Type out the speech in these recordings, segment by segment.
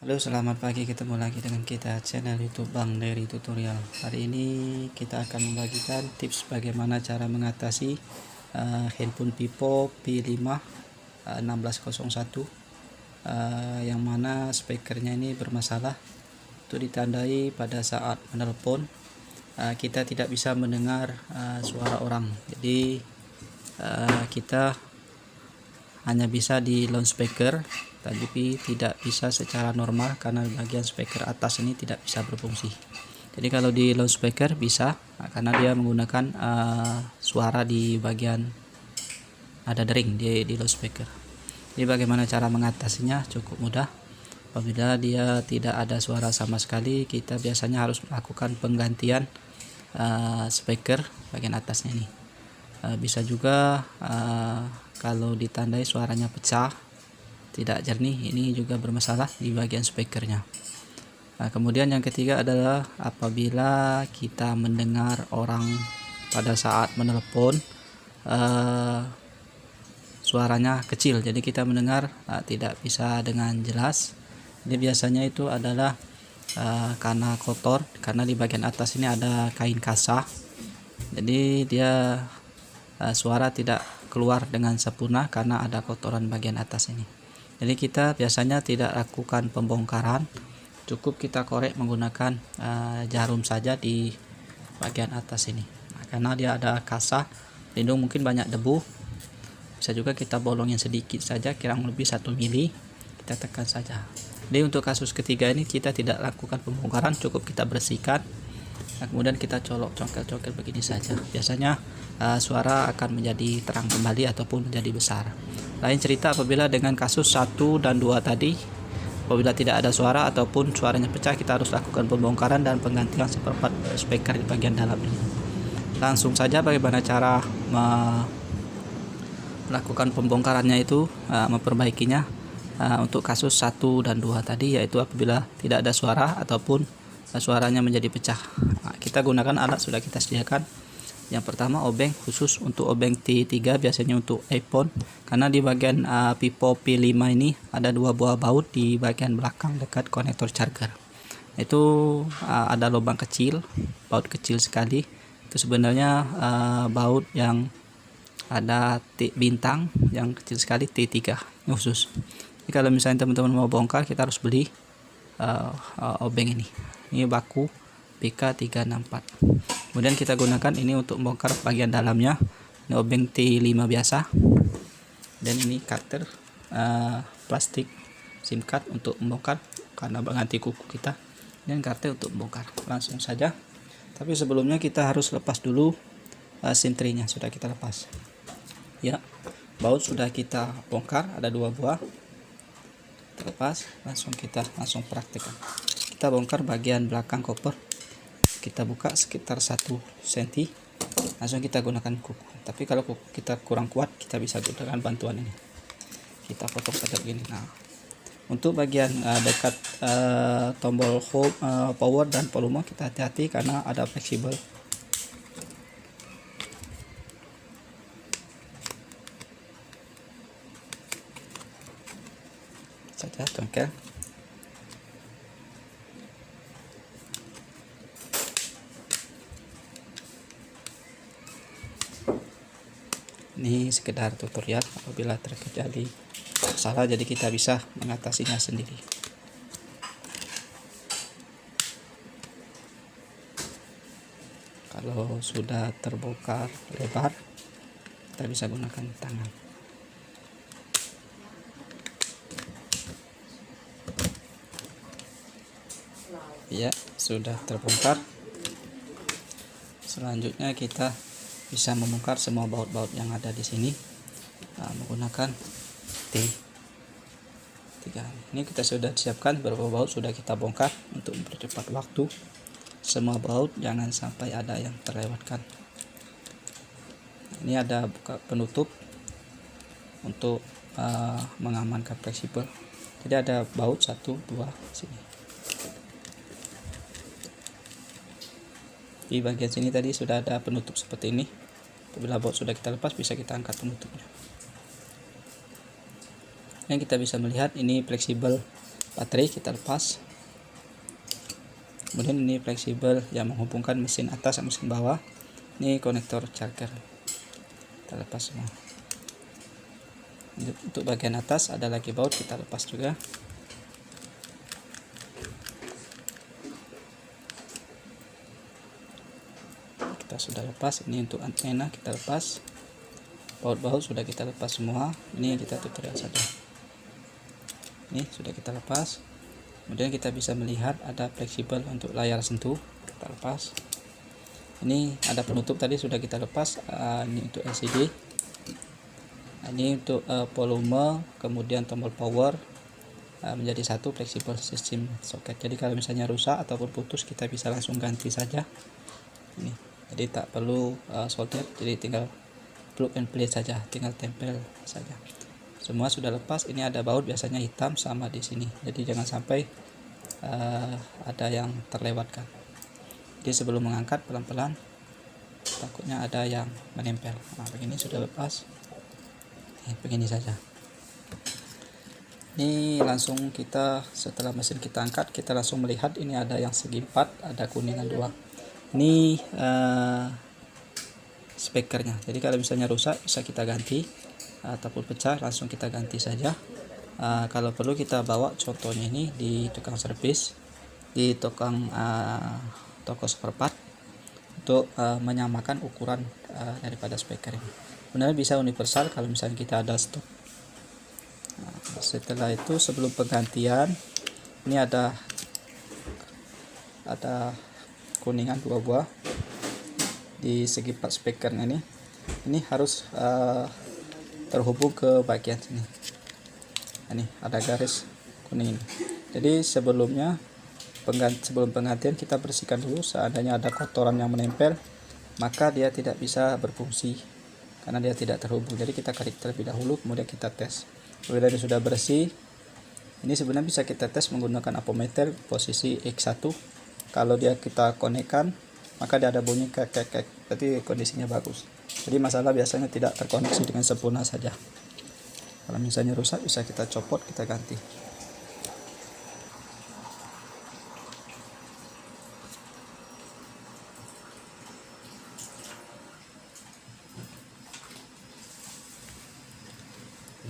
Halo, selamat pagi. Ketemu lagi dengan kita channel YouTube Bang Dery Tutorial. Hari ini kita akan membagikan tips bagaimana cara mengatasi handphone Vivo P5 1601 yang mana speakernya ini bermasalah. Itu ditandai pada saat menelpon kita tidak bisa mendengar suara orang. Jadi kita hanya bisa di loudspeaker, tapi tidak bisa secara normal karena bagian speaker atas ini tidak bisa berfungsi. Jadi kalau di loudspeaker bisa, karena dia menggunakan suara di bagian ada dering di loudspeaker. Jadi bagaimana cara mengatasinya? Cukup mudah. Apabila dia tidak ada suara sama sekali, kita biasanya harus melakukan penggantian speaker bagian atasnya ini. Bisa juga kalau ditandai suaranya pecah, tidak jernih, ini juga bermasalah di bagian speakernya. Kemudian yang ketiga adalah apabila kita mendengar orang pada saat menelpon suaranya kecil, jadi kita mendengar tidak bisa dengan jelas. Jadi biasanya itu adalah karena kotor, karena di bagian atas ini ada kain kasa, jadi dia suara tidak keluar dengan sempurna karena ada kotoran bagian atas ini. Jadi kita biasanya tidak lakukan pembongkaran, cukup kita korek menggunakan jarum saja di bagian atas ini. Karena dia ada kasa, lindung mungkin banyak debu, bisa juga kita bolongin sedikit saja, kurang lebih 1 mili, kita tekan saja. Jadi untuk kasus ketiga ini kita tidak lakukan pembongkaran, cukup kita bersihkan. Kemudian kita colok congkel-congkel begini saja. Biasanya suara akan menjadi terang kembali ataupun menjadi besar. Lain cerita apabila dengan kasus 1 dan 2 tadi, apabila tidak ada suara ataupun suaranya pecah, kita harus lakukan pembongkaran dan penggantian seperempat speaker di bagian dalam ini. Langsung saja bagaimana cara melakukan pembongkarannya itu, memperbaikinya untuk kasus 1 dan 2 tadi, yaitu apabila tidak ada suara ataupun suaranya menjadi pecah. Kita gunakan alat sudah kita sediakan. Yang pertama obeng, khusus untuk obeng T3 biasanya untuk iPhone, karena di bagian Vivo P5 ini ada 2 buah baut di bagian belakang dekat konektor charger. Itu ada lubang kecil, baut kecil sekali. Itu sebenarnya baut yang ada bintang yang kecil sekali, T3 khusus. Jadi kalau misalnya teman-teman mau bongkar, kita harus beli obeng ini. Ini baku PK364. Kemudian kita gunakan ini untuk membongkar bagian dalamnya. Ini obeng T5 biasa. Dan ini cutter plastik SIM card untuk membongkar karena mengganti kuku kita. Dan cutter untuk membongkar. Langsung saja. Tapi sebelumnya kita harus lepas dulu SIM tray-nya, sudah kita lepas. Ya, baut sudah kita bongkar, ada 2 buah. Terlepas, kita langsung praktekkan. Kita bongkar bagian belakang koper, kita buka sekitar 1 cm, langsung kita gunakan kuku. Tapi kalau kuku kita kurang kuat, kita bisa gunakan bantuan ini, kita potong saja begini. Nah, untuk bagian dekat tombol home, power dan volume, kita hati-hati karena ada fleksibel. Saja congkel. Ini sekedar tutorial, apabila terjadi salah jadi kita bisa mengatasinya sendiri. Kalau sudah terbongkar lebar, kita bisa gunakan tangan. Ya, sudah terbongkar. Selanjutnya kita bisa membongkar semua baut-baut yang ada di sini menggunakan T3. Ini kita sudah siapkan beberapa baut, sudah kita bongkar untuk mempercepat waktu. Semua baut jangan sampai ada yang terlewatkan. Ini ada buka penutup untuk mengamankan fleksibel. Jadi ada baut 1, 2 sini. Di bagian sini tadi sudah ada penutup seperti ini. Apabila baut sudah kita lepas, bisa kita angkat penutupnya. Yang kita bisa melihat ini fleksibel baterai kita lepas. Kemudian ini fleksibel yang menghubungkan mesin atas dan mesin bawah. Ini konektor charger, kita lepas semua. Untuk bagian atas ada lagi baut, kita lepas juga. Kita sudah lepas. Ini untuk antena kita lepas. Baut-baut sudah kita lepas semua. Ini kita tutorial saja. Ini sudah kita lepas. Kemudian kita bisa melihat ada fleksibel untuk layar sentuh, kita lepas. Ini ada penutup tadi sudah kita lepas. Ini untuk LCD. Ini untuk volume, kemudian tombol power menjadi satu, fleksibel sistem soket. Jadi kalau misalnya rusak ataupun putus, kita bisa langsung ganti saja. Ini, jadi tak perlu solder, jadi tinggal plug and play saja, tinggal tempel saja. Semua sudah lepas. Ini ada baut biasanya hitam sama di sini, jadi jangan sampai ada yang terlewatkan. Jadi sebelum mengangkat pelan-pelan, takutnya ada yang menempel. Nah, begini sudah lepas. Begini saja. Ini langsung kita, setelah mesin kita angkat, kita langsung melihat ini ada yang segi 4, ada kuningan 2. Ini speakernya. Jadi kalau misalnya rusak bisa kita ganti, ataupun pecah langsung kita ganti saja. Kalau perlu kita bawa contohnya ini di tukang servis, di tukang toko spare part, untuk menyamakan ukuran daripada speaker ini. Sebenarnya bisa universal kalau misalnya kita ada stok. Setelah itu sebelum penggantian, ini ada kuningan 2 buah di segi 4 speakernya ini. Ini harus terhubung ke bagian sini. Ini ada garis kuning ini. Jadi sebelum penggantian kita bersihkan dulu. Seandainya ada kotoran yang menempel, maka dia tidak bisa berfungsi karena dia tidak terhubung. Jadi kita tarik terlebih dahulu, kemudian kita tes. Bila dia sudah bersih, ini sebenarnya bisa kita tes menggunakan ampermeter posisi X1. Kalau dia kita konekkan, maka dia ada bunyi kek, berarti kondisinya bagus. Jadi masalah biasanya tidak terkoneksi dengan sempurna saja. Kalau misalnya rusak, bisa kita copot, kita ganti.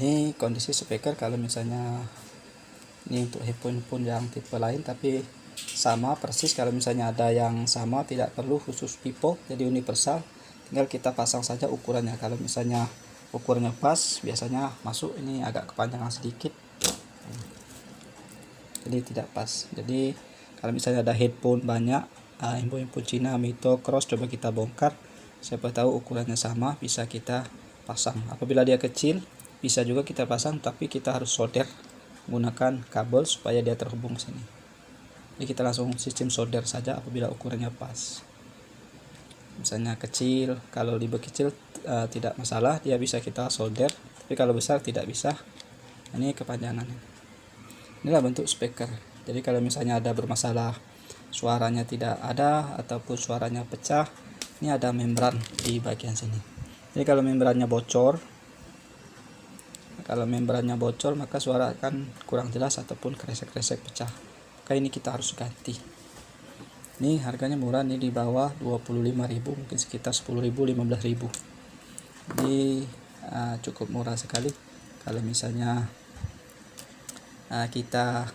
Ini kondisi speaker. Kalau misalnya ini untuk headphone pun yang tipe lain, tapi sama persis. Kalau misalnya ada yang sama, tidak perlu khusus pipo, jadi universal. Tinggal kita pasang saja ukurannya. Kalau misalnya ukurannya pas, biasanya masuk. Ini agak kepanjangan sedikit, jadi tidak pas. Jadi kalau misalnya ada headphone banyak, headphone Cina, Mito, Cross, coba kita bongkar. Siapa tahu ukurannya sama, bisa kita pasang. Apabila dia kecil, bisa juga kita pasang, tapi kita harus solder menggunakan kabel supaya dia terhubung sini. Jadi kita langsung sistem solder saja apabila ukurannya pas. Misalnya kecil, kalau lebih kecil tidak masalah, dia bisa kita solder, tapi kalau besar tidak bisa. Ini kepanjangannya. Inilah bentuk speaker. Jadi kalau misalnya ada bermasalah, suaranya tidak ada ataupun suaranya pecah, ini ada membran di bagian sini. Jadi kalau membrannya bocor, maka suara akan kurang jelas ataupun kresek-kresek pecah. Maka ini kita harus ganti. Ini harganya murah, ini di bawah 25.000, mungkin sekitar 10.000, 15.000. Jadi cukup murah sekali. Kalau misalnya kita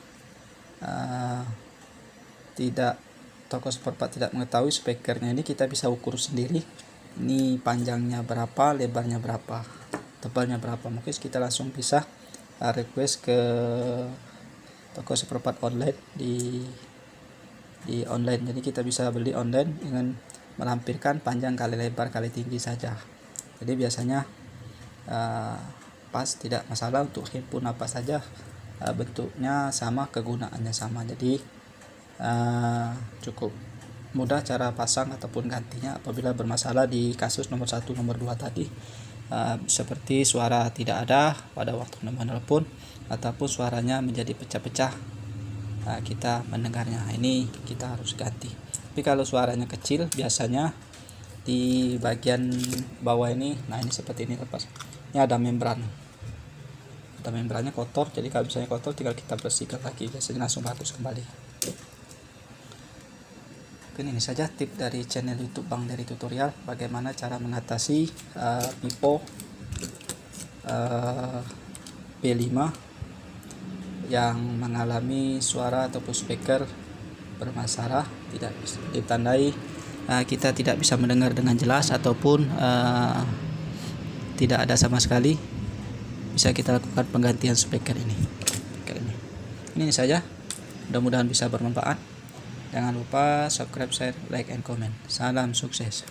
toko spare part tidak mengetahui speakernya ini, kita bisa ukur sendiri. Ini panjangnya berapa, lebarnya berapa, tebalnya berapa. Mungkin kita langsung bisa request ke toko spare part online di online. Jadi kita bisa beli online dengan melampirkan panjang kali lebar kali tinggi saja. Jadi biasanya pas, tidak masalah. Untuk headphone apa saja bentuknya sama, kegunaannya sama. Jadi cukup mudah cara pasang ataupun gantinya apabila bermasalah di kasus nomor 1, nomor 2 tadi, seperti suara tidak ada pada waktu menelpon ataupun suaranya menjadi pecah-pecah kita mendengarnya. Ini kita harus ganti. Tapi kalau suaranya kecil, biasanya di bagian bawah ini, nah ini seperti ini lepas, ini ada membran atau membrannya kotor. Jadi kalau misalnya kotor tinggal kita bersihkan lagi, biasanya langsung bagus kembali. Mungkin ini saja tip dari channel YouTube Bang Dery Tutorial, bagaimana cara mengatasi pipo P5 yang mengalami suara ataupun speaker bermasalah, tidak bisa ditandai kita tidak bisa mendengar dengan jelas ataupun tidak ada sama sekali. Bisa kita lakukan penggantian speaker ini. Ini saja, mudah-mudahan bisa bermanfaat. Jangan lupa subscribe, share, like, and comment. Salam sukses.